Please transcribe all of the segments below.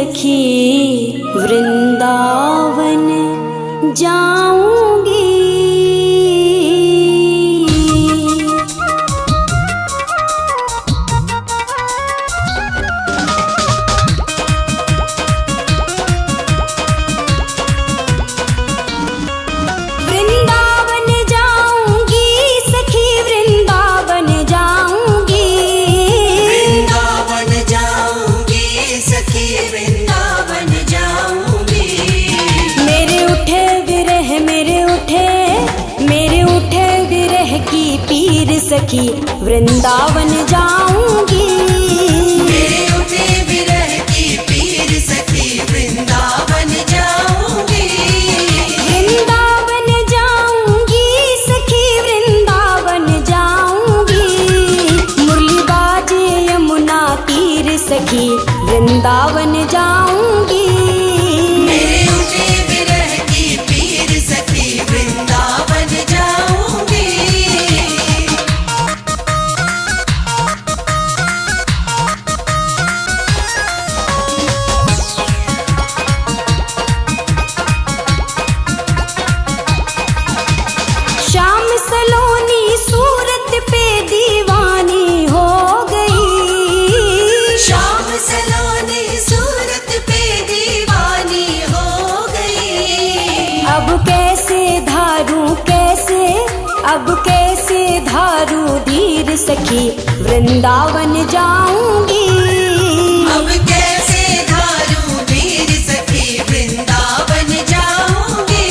सखी वृंदावन जाऊंगी। वृंदावन जाऊंगी सखी वृंदावन जाऊंगी। वृंदावन जाऊंगी सखी वृंदावन जाऊंगी। मेरे उठे विरह की पीर सखी वृंदावन जाऊंगी। मेरे उठे विरह की पीर सखी वृंदावन जाऊंगी। वृंदावन जाऊंगी सखी वृंदावन जाऊंगी। मुरली बाजे यमुना तीर सखी वृंदावन जाऊंगी। मेरे उठे विरह की पीर सखी वृंदावन जाऊंगी। श्याम सलोनी सूरत पे दीवानी हो गई। श्याम सलोनी सूरत पे दीवानी हो गई। अब कैसे धारू धीर सखी वृंदावन जाऊंगी। अब कैसे धारू धीर सखी वृंदावन जाऊंगी।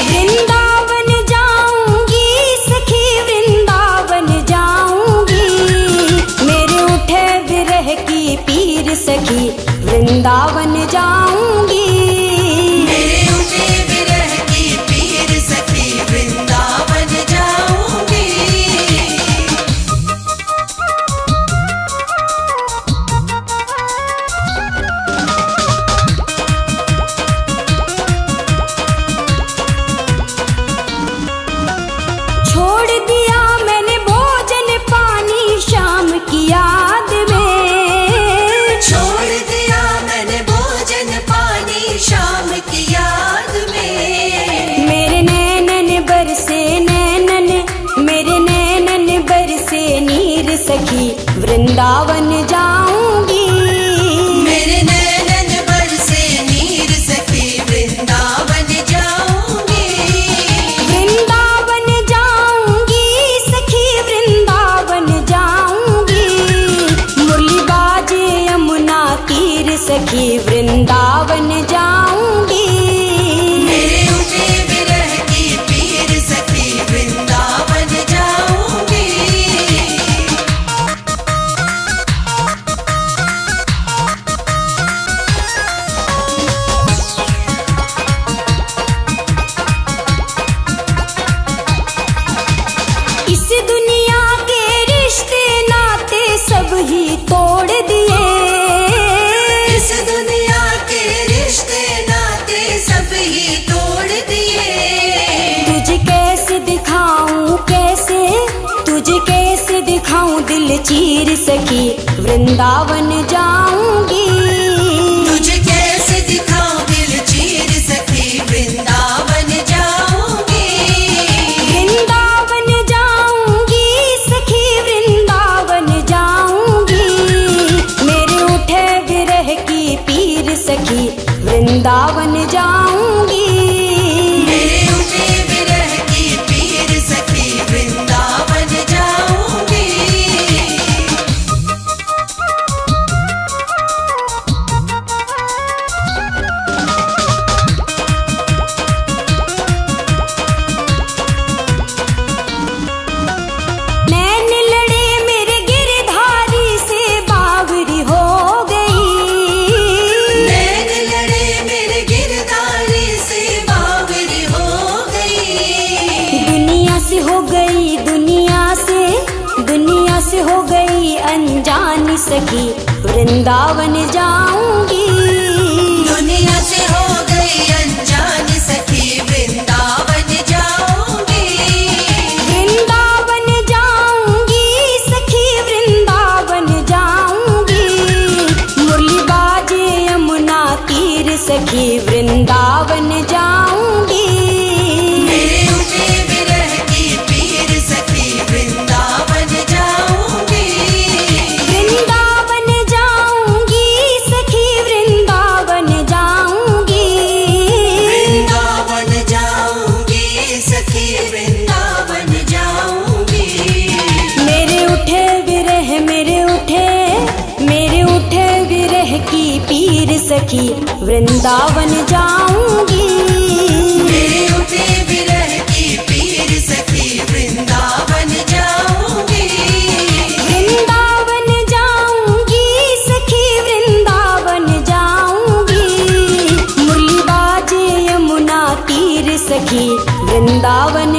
वृंदावन जाऊंगी सखी वृंदावन जाऊंगी। मेरे उठे विरह की पीर सखी वृंदावन जाऊंगी। मेरे उठे विरह की पीर सखी वृंदावन जाऊंगी। छोड़ दिया मैंने भोजन पानी शाम की याद में। छोड़ दिया मैंने भोजन पानी शाम की याद में। मेरे नैनन बरसे नीर सखी वृंदावन जाऊंगी। मेरे नैनन बरसे नीर सखी वृंदावन जाऊंगी। वृंदावन जाऊंगी सखी वृंदावन जाऊंगी। मुरली बाजे यमुना तीर सखी वृंदावन जाऊंगी। मेरे उठे विरह की पीर सखी वृंदावन जाऊंगी। इस दुनिया के रिश्ते नाते सब ही तोड़ दिए। इस दुनिया के रिश्ते नाते सब ही तोड़ दिए। तुझे कैसे दिखाऊं दिल चीर सखी वृंदावन जाऊंगी। तुझे कैसे दिखाऊं दिल चीर सखी वृंदावन जाऊंगी। वृंदावन जाऊंगी सखी वृंदावन जाऊंगी। मेरे उठे विरह की पीर सखी वृंदावन जाऊंगी। मेरे उठे विरह की पीर सखी वृंदावन जाऊंगी। नैन लड़े मेरे गिरधारी से बावरी हो गई। नैन लड़े मेरे गिरधारी से बावरी हो गई। दुनिया से हो गई अनजान सखी वृंदावन जाऊंगी। दुनिया से हो गई अनजान सखी वृंदावन जाऊंगी। वृंदावन जाऊंगी सखी वृंदावन जाऊंगी। मुरली बाजे यमुना सखी वृंदावन जाऊंगी। मेरे उठे विरह की पीर सखी वृंदावन जाऊंगी। वृंदावन जाऊंगी सखी वृंदावन जाऊंगी। मुरली बाजे यमुना तीर सखी वृंदावन